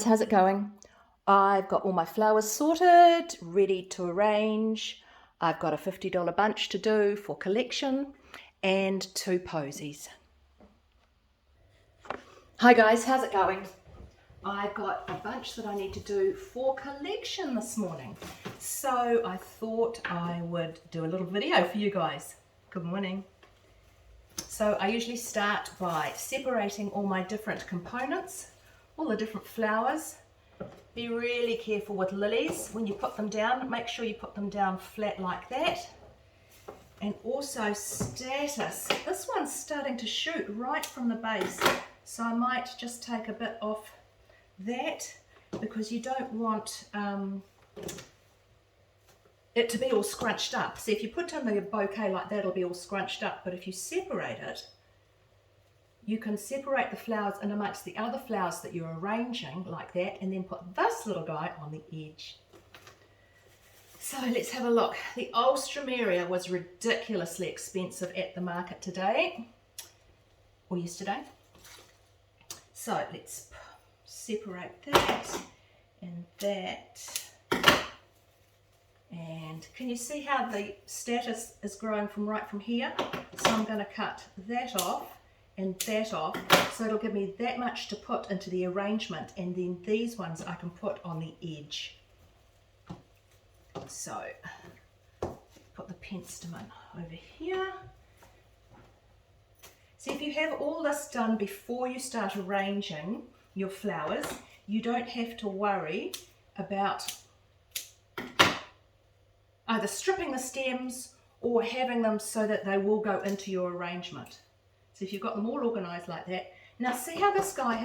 How's it going? I've got all my flowers sorted, ready to arrange. I've got a $50 bunch to do for collection and 2 posies. Hi guys, how's it going? I've got a bunch that I need to do for collection this morning. So I thought I would do a little video for you guys. Good morning. So I usually start by separating all my different components, all the different flowers. Be really careful with lilies when you put them down. Make sure you put them down flat like that. And also statice. This one's starting to shoot right from the base. So I might just take a bit off that because you don't want it to be all scrunched up. See, if you put in the bouquet like that, it'll be all scrunched up. But if you separate it, you can separate the flowers in amongst the other flowers that you're arranging like that, and then put this little guy on the edge. So let's have a look. The Alstroemeria was ridiculously expensive at the market today, or yesterday. So let's separate that and that. And can you see how the statice is growing right from here? So I'm going to cut that off and that off, so it'll give me that much to put into the arrangement, and then these ones I can put on the edge. So put the Penstemon over here. See, if you have all this done before you start arranging your flowers, you don't have to worry about either stripping the stems or having them so that they will go into your arrangement. So if you've got them all organised like that. Now see how this guy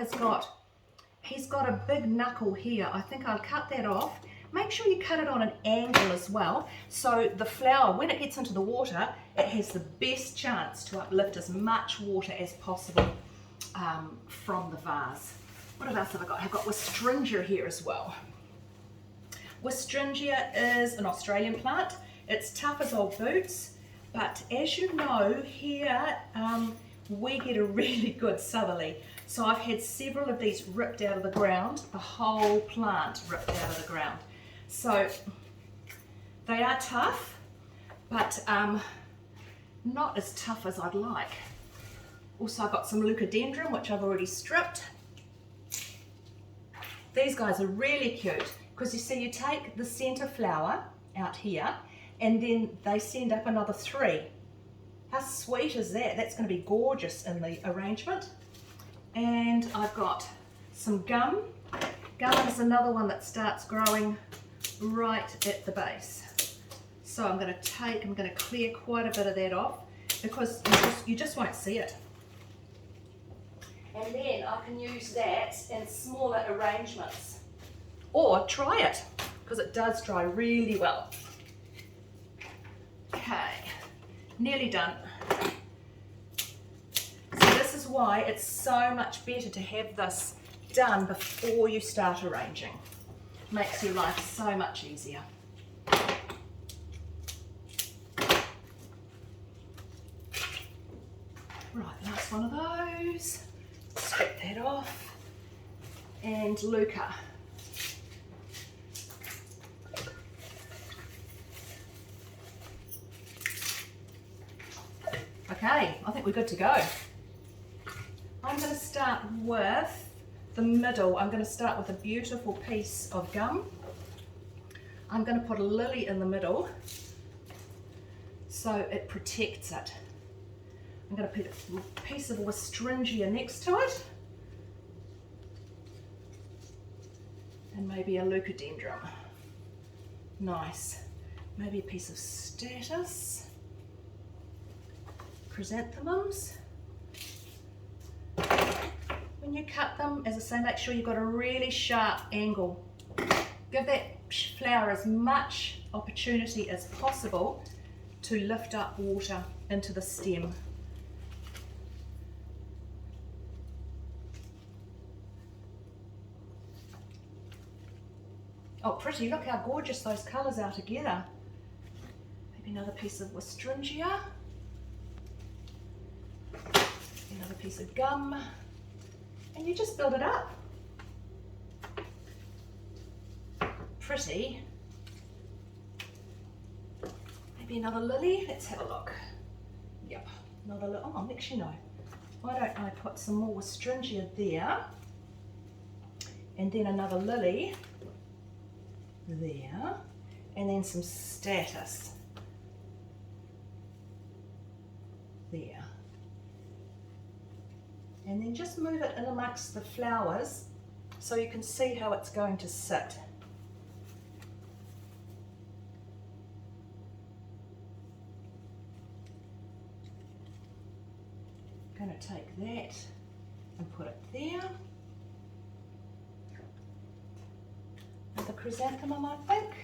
he's got a big knuckle here. I think I'll cut that off. Make sure you cut it on an angle as well, so the flower, when it gets into the water, it has the best chance to uplift as much water as possible from the vase. What else have I got? I've got westringia here as well. Westringia is an Australian plant. It's tough as old boots, but as you know, here we get a really good southerly. So I've had several of these ripped out of the ground, the whole plant ripped out of the ground. So they are tough, but not as tough as I'd like. Also I've got some leucadendron, which I've already stripped. These guys are really cute because you see, you take the center flower out here and then they send up another 3. How sweet is that? That's going to be gorgeous in the arrangement. And I've got some gum. Gum is another one that starts growing right at the base. So I'm going to clear quite a bit of that off because you just won't see it. And then I can use that in smaller arrangements. Or try it, because it does dry really well. Okay, nearly done. So this is why it's so much better to have this done before you start arranging. Makes your life so much easier. Right, last one of those. Strip that off. And leuca. Okay, I think we're good to go. I'm going to start with the middle. I'm going to start with a beautiful piece of gum. I'm going to put a lily in the middle so it protects it. I'm going to put a piece of westringia next to it. And maybe a leucadendron. Nice. Maybe a piece of statice. Chrysanthemums. When you cut them, as I say, make sure you've got a really sharp angle. Give that flower as much opportunity as possible to lift up water into the stem. Oh, pretty. Look how gorgeous those colours are together. Maybe another piece of westringia. Another piece of gum, and you just build it up. pretty. Maybe another lily. Let's have a look. Yep, another little. Oh, actually no. Why don't I put some more westringia there, and then another lily there, and then some statice there. And then just move it in amongst the flowers so you can see how it's going to sit. I'm going to take that and put it there. Another chrysanthemum, I think.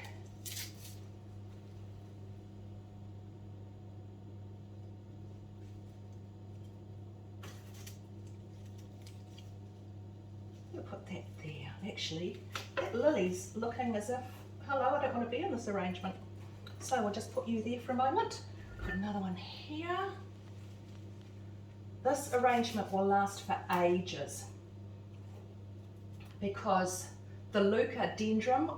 We'll put that there. Actually, that lily's looking as if, hello, I don't want to be in this arrangement. So we'll just put you there for a moment. Put another one here. This arrangement will last for ages because the leucadendron,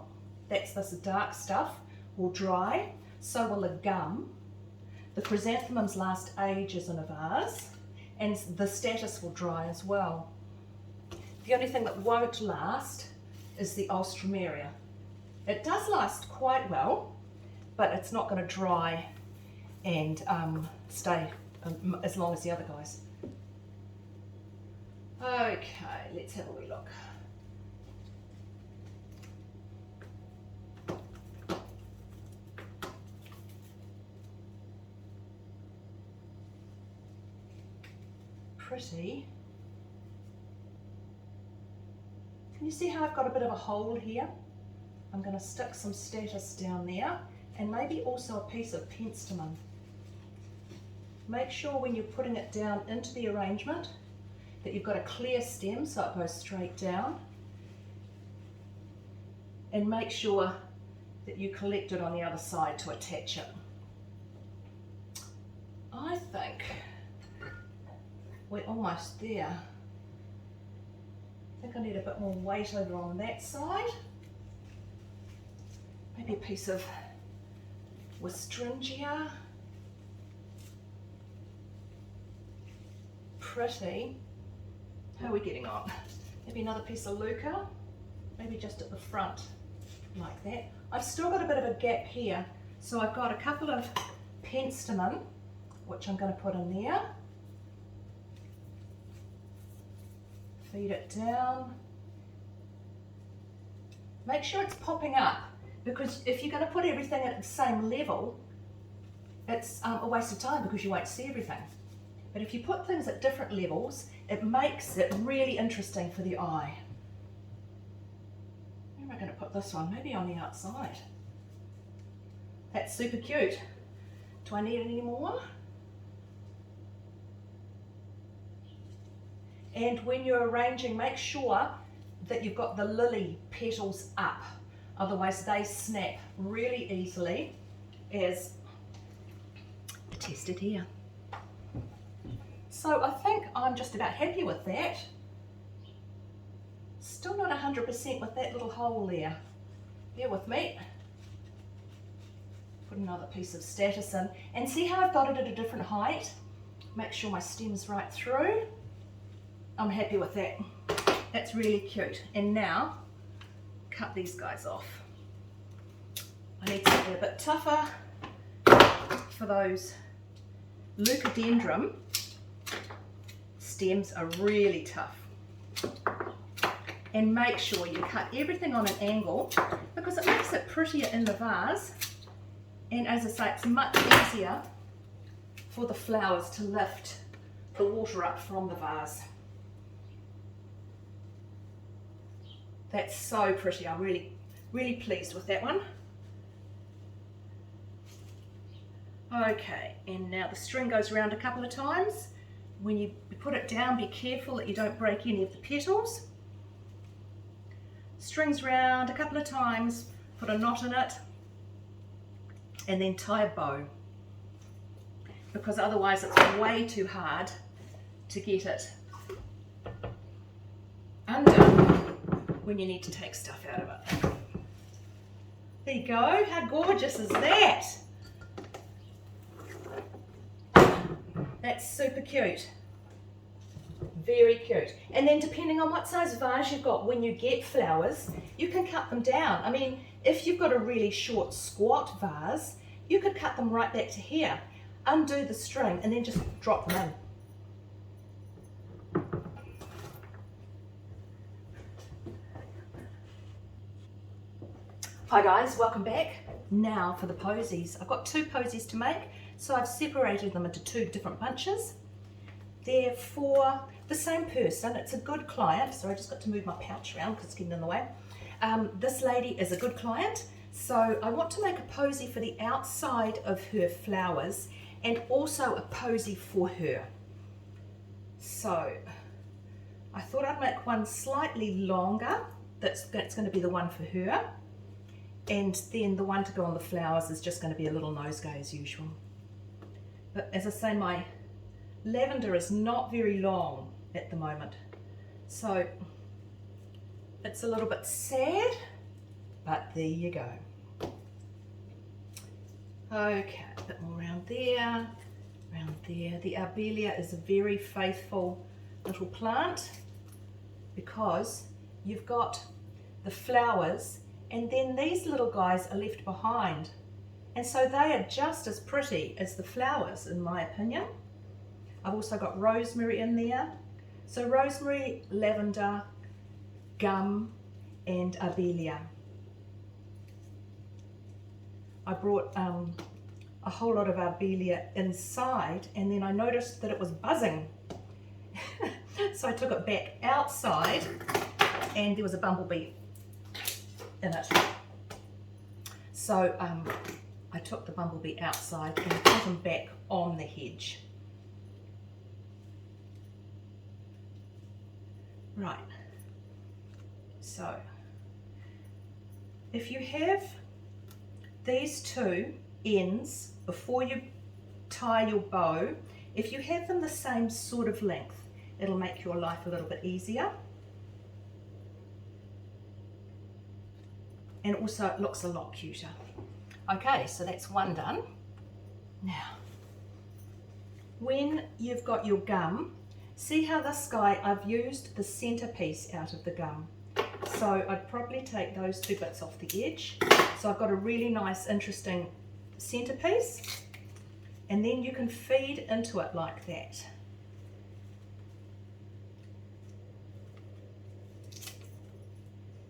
that's this dark stuff, will dry, so will the gum. The chrysanthemums last ages in a vase, and the statice will dry as well. The only thing that won't last is the rosemary. It does last quite well, but it's not going to dry and stay as long as the other guys. Okay, let's have a wee look. Pretty. Can you see how I've got a bit of a hole here? I'm going to stick some statice down there, and maybe also a piece of Penstemon. Make sure when you're putting it down into the arrangement that you've got a clear stem so it goes straight down, and make sure that you collect it on the other side to attach it. I think we're almost there. I think I need a bit more weight over on that side. Maybe a piece of westringia. Pretty. How are we getting on? Maybe another piece of leuca. Maybe just at the front, like that. I've still got a bit of a gap here, so I've got a couple of Penstemon, which I'm going to put in there. Feed it down. Make sure it's popping up, because if you're going to put everything at the same level, it's a waste of time because you won't see everything. But if you put things at different levels, it makes it really interesting for the eye. Where am I going to put this one? Maybe on the outside. That's super cute. Do I need any more? And when you're arranging, make sure that you've got the lily petals up. Otherwise they snap really easily, as attested here. So I think I'm just about happy with that. Still not 100% with that little hole there. Bear with me. Put another piece of statice in. And see how I've got it at a different height? Make sure my stem's right through. I'm happy with that. That's really cute. And now, cut these guys off. I need something a bit tougher for those leucadendron. Stems are really tough. And make sure you cut everything on an angle, because it makes it prettier in the vase. And as I say, it's much easier for the flowers to lift the water up from the vase. That's so pretty. I'm really pleased with that one. Okay, and now the string goes around a couple of times. When you put it down, be careful that you don't break any of the petals. Strings round a couple of times, put a knot in it, and then tie a bow, because otherwise it's way too hard to get it undone when you need to take stuff out of it. There you go. How gorgeous is that? That's super cute. Very cute. And then depending on what size vase you've got, when you get flowers, you can cut them down. I mean, if you've got a really short squat vase, you could cut them right back to here, undo the string, and then just drop them in. Hi guys, welcome back. Now for the posies. I've got 2 posies to make, so I've separated them into 2 different bunches. They're for the same person. It's a good client. So I just got to move my pouch around because it's getting in the way. This lady is a good client, so I want to make a posy for the outside of her flowers and also a posy for her. So I thought I'd make one slightly longer. That's going to be the one for her, and then the one to go on the flowers is just going to be a little nosegay as usual. But as I say, my lavender is not very long at the moment, so it's a little bit sad, but there you go. Okay, a bit more around there, around there. The arbelia is a very faithful little plant because you've got the flowers and then these little guys are left behind, and so they are just as pretty as the flowers in my opinion. I've also got rosemary in there. So rosemary, lavender, gum, and arbelia. I brought a whole lot of arbelia inside, and then I noticed that it was buzzing. So I took it back outside, and there was a bumblebee in it. So I took the bumblebee outside and put him back on the hedge. Right, so if you have these 2 ends before you tie your bow, if you have them the same sort of length, it'll make your life a little bit easier. And also it looks a lot cuter. Okay, so that's one done. Now, when you've got your gum, see how this guy, I've used the centerpiece out of the gum. So I'd probably take those 2 bits off the edge. So I've got a really nice, interesting centerpiece. And then you can feed into it like that.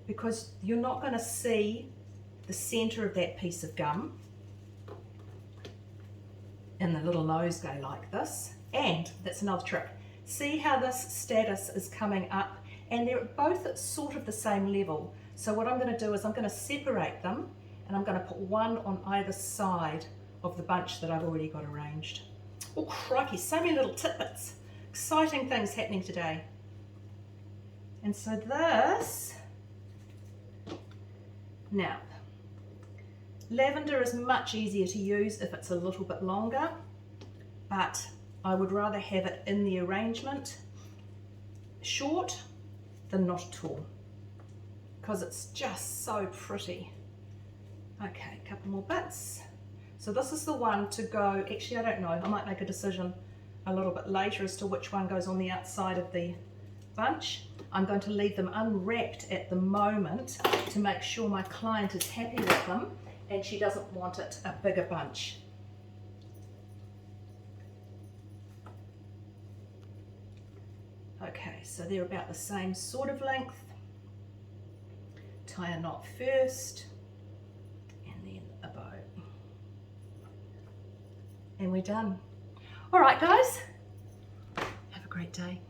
Because you're not going to see the center of that piece of gum in the little nosegay like this. And that's another trick. See how this statice is coming up, and they're both sort of the same level. So what I'm going to do is I'm going to separate them, and I'm going to put one on either side of the bunch that I've already got arranged. Oh crikey, so many little tidbits. Exciting things happening today. And so this, now, lavender is much easier to use if it's a little bit longer, but I would rather have it in the arrangement short than not at all, because it's just so pretty. Okay, a couple more bits. So this is the one to go, actually I don't know, I might make a decision a little bit later as to which one goes on the outside of the bunch. I'm going to leave them unwrapped at the moment to make sure my client is happy with them and she doesn't want it a bigger bunch. Okay, so they're about the same sort of length. Tie a knot first and then a bow. And we're done. All right, guys, have a great day.